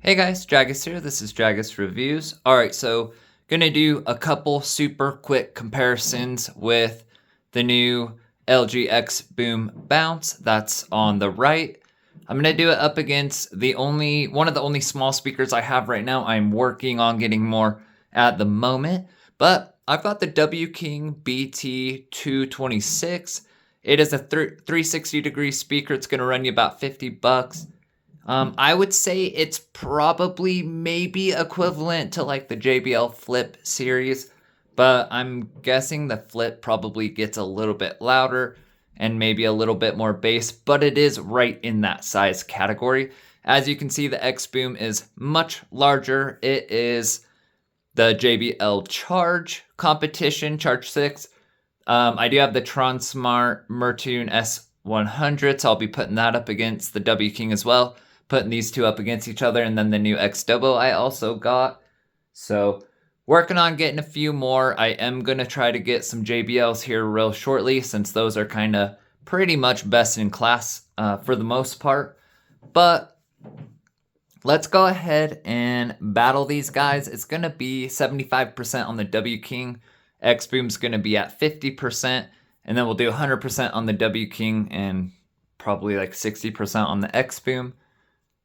Hey guys, Dragus here. This is Dragus Reviews. Alright, so gonna do a couple super quick comparisons with the new LG Xboom Bounce that's on the right. I'm gonna do it up against one of the only small speakers I have right now. I'm working on getting more at the moment, but I've got the W-king BT226. It is a 360 degree speaker. It's gonna run you about 50 bucks. I would say it's probably maybe equivalent to like the JBL Flip series, but I'm guessing the Flip probably gets a little bit louder and maybe a little bit more bass, but it is right in that size category. As you can see, the Xboom is much larger. It is the JBL Charge competition, Charge 6. I do have the Tronsmart Mertune S100, so I'll be putting that up against the W-king as well. Putting these two up against each other, and then the new X-Dobo I also got. So working on getting a few more. I am going to try to get some JBLs here real shortly, since those are kind of pretty much best in class for the most part. But let's go ahead and battle these guys. It's going to be 75% on the W-king. Xboom's going to be at 50%. And then we'll do 100% on the W-king and probably like 60% on the Xboom.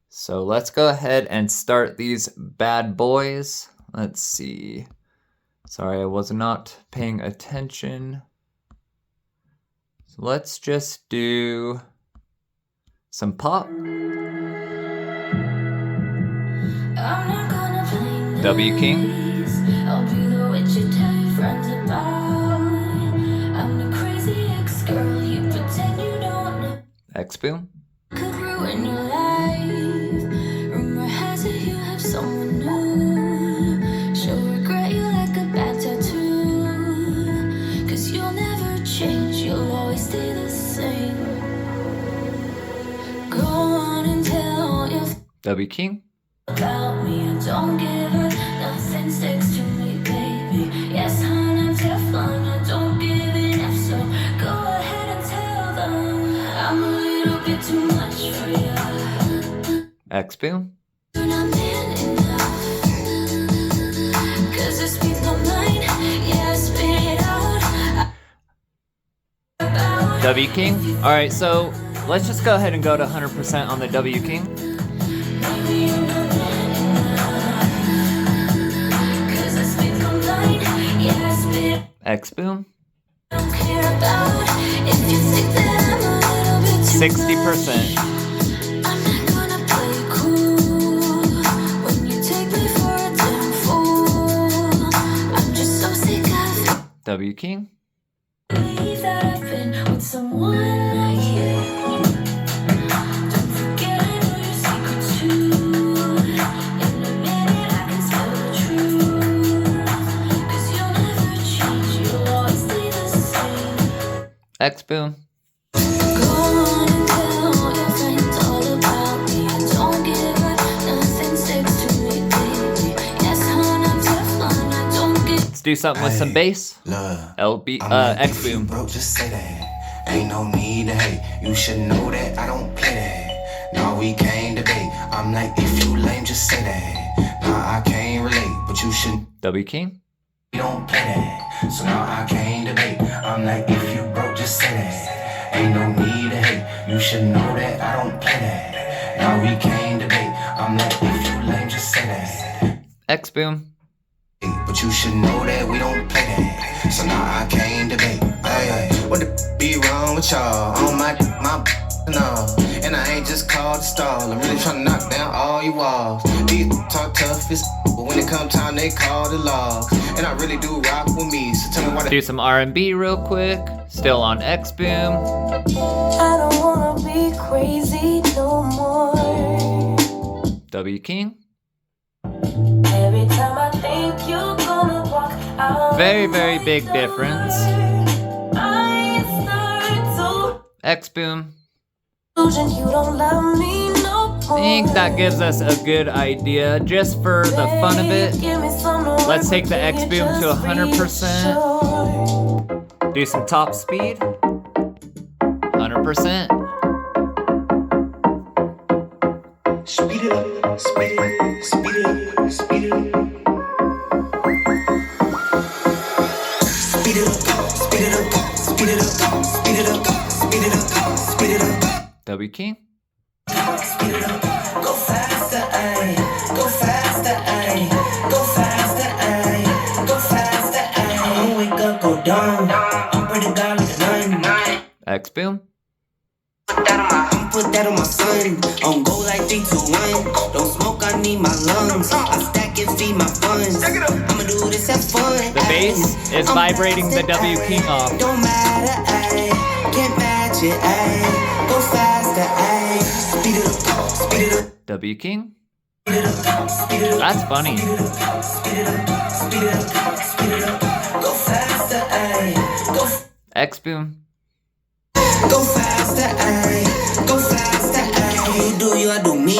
So let's go ahead and start these bad boys. Let's see. Sorry, I was not paying attention. So let's just do some pop. W-king. I'll be the witch you tell your friends about. I'm the crazy ex-girl you pretend you don't know. Xboom. Could ruin your life. Rumor has it you have someone new. She'll regret you like a bad tattoo. Cause you'll never change, you'll always stay the same. Go on and tell your W-king about me, I don't give her nothing sticks to me, baby. Yes, hon, I'm Teflon, I don't give an F, so go ahead and tell them I'm a little bit too much for you. Xboom. You're not man enough, cause it speaks my mind, yeah, spit it out. W-king. Alright, so let's just go ahead and go to 100% on the W-king. Xboom. 60%. W-king. Xboom. Let's do something with some bass. Xboom. Bro, just say that. Ain't no need to hate. You should know that I don't play that. Now we can't debate. I'm like, if you lame, just say that. Nah, I can't relate, but you should. W-king. You don't play that. So now I can't debate. I'm like, if you broke, just say that. Ain't no need to hate. You should know that I don't play that. Now we can't debate. I'm like, if you lame, just say that. Xboom. But you should know that we don't play that. So now I can't debate. Hey, what the be wrong with y'all? On my no. And I ain't just called to stall. I'm really trying to knock down all your walls. These talk tough as, but when it come time, they call the laws. And I really do rock with me. So tell me why. Do some R&B real quick. Still on Xboom. I don't wanna be crazy no more. W-king. Every time I think you're gonna walk out. Very, very big difference. Xboom. You don't love me no more. I think that gives us a good idea. Just for the fun of it, let's take the Xboom to 100%. Do some top speed. 100%. Speed it up, speed it up, speed it up, speed it up. Speed it up, speed it up, speed it up, speed it up, speed it up, speed it up. W-king. Speed it up, go faster, ayy, go faster, ayy, go faster, ayy, go faster, ayy. Don't wake up, go down. I'm pretty down like a nun. Xboom. Put that on my son. On go like 3, 2, 1. Don't smoke, I need my lungs. I stack and feed my funds. I'ma do this, have fun. The bass is vibrating the W-king off. Don't matter, ayy. Can't match it, ayy. Go faster, ayy. Speed it up, speed it up. W-king. Speed it up, speed it up. That's funny. Speed it up, speed it up, speed it up, speed it up. Go faster, ayy. Xboom. Go faster, ayy. Go faster, ayy. You do you, I do me.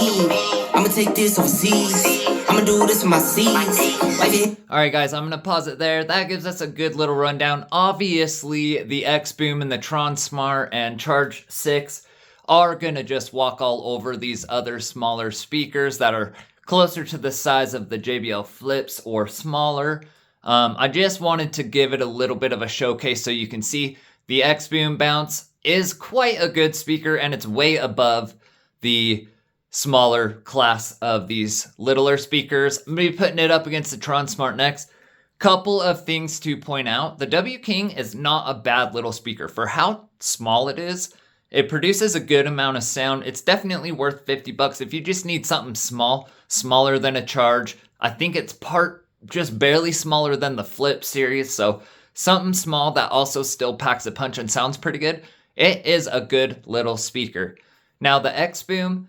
I'ma take this overseas. I'ma do this for my seeds. Alright guys, I'm gonna pause it there. That gives us a good little rundown. Obviously, the Xboom and the Tron Smart and Charge 6 are gonna just walk all over these other smaller speakers that are closer to the size of the JBL Flips or smaller. I just wanted to give it a little bit of a showcase so you can see the Xboom Bounce is quite a good speaker and it's way above the smaller class of these littler speakers. I'm going to be putting it up against the Tron Smart next. Couple of things to point out. The W-king is not a bad little speaker. For how small it is, it produces a good amount of sound. It's definitely worth 50 bucks. If you just need something small, smaller than a Charge, I think it's just barely smaller than the Flip series. So something small that also still packs a punch and sounds pretty good. It is a good little speaker. Now the Xboom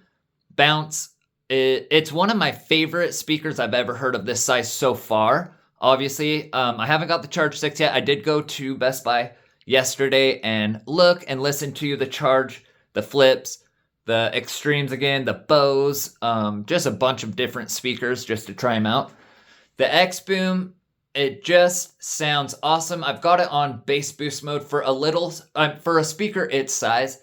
Bounce, it's one of my favorite speakers I've ever heard of this size so far. Obviously, I haven't got the Charge 6 yet. I did go to Best Buy yesterday and look and listen to the Charge, the Flips, the Extremes again, the Bose, just a bunch of different speakers just to try them out. The Xboom, it just sounds awesome. I've got it on bass boost mode for a speaker its size.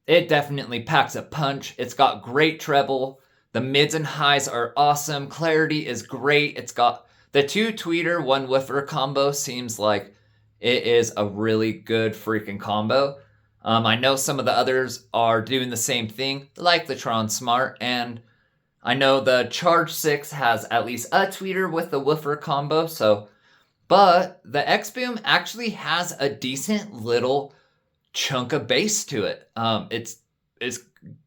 It definitely packs a punch. It's got great treble. The mids and highs are awesome. Clarity is great. It's got the 2 tweeter, 1 woofer combo. Seems like it is a really good freaking combo. I know some of the others are doing the same thing, like the Tron Smart, and I know the Charge 6 has at least a tweeter with the woofer combo. But the Xboom actually has a decent little chunk of bass to it. It's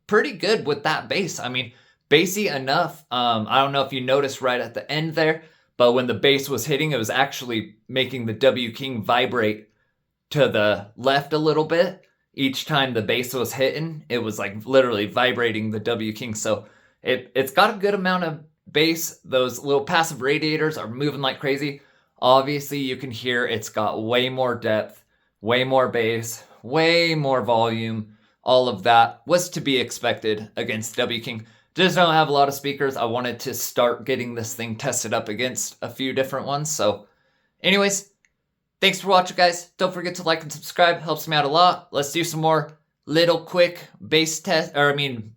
pretty good with that bass. I mean, bassy enough. I don't know if you noticed right at the end there, but when the bass was hitting, it was actually making the W-king vibrate to the left a little bit. Each time the bass was hitting, it was like literally vibrating the W-king. So it's got a good amount of bass. Those little passive radiators are moving like crazy. Obviously, you can hear it's got way more depth, way more bass, way more volume. All of that was to be expected against W-king. Just don't have a lot of speakers. I wanted to start getting this thing tested up against a few different ones. So anyways, thanks for watching, guys. Don't forget to like and subscribe. Helps me out a lot. Let's do some more little quick bass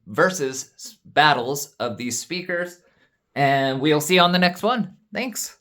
versus battles of these speakers. And we'll see you on the next one. Thanks.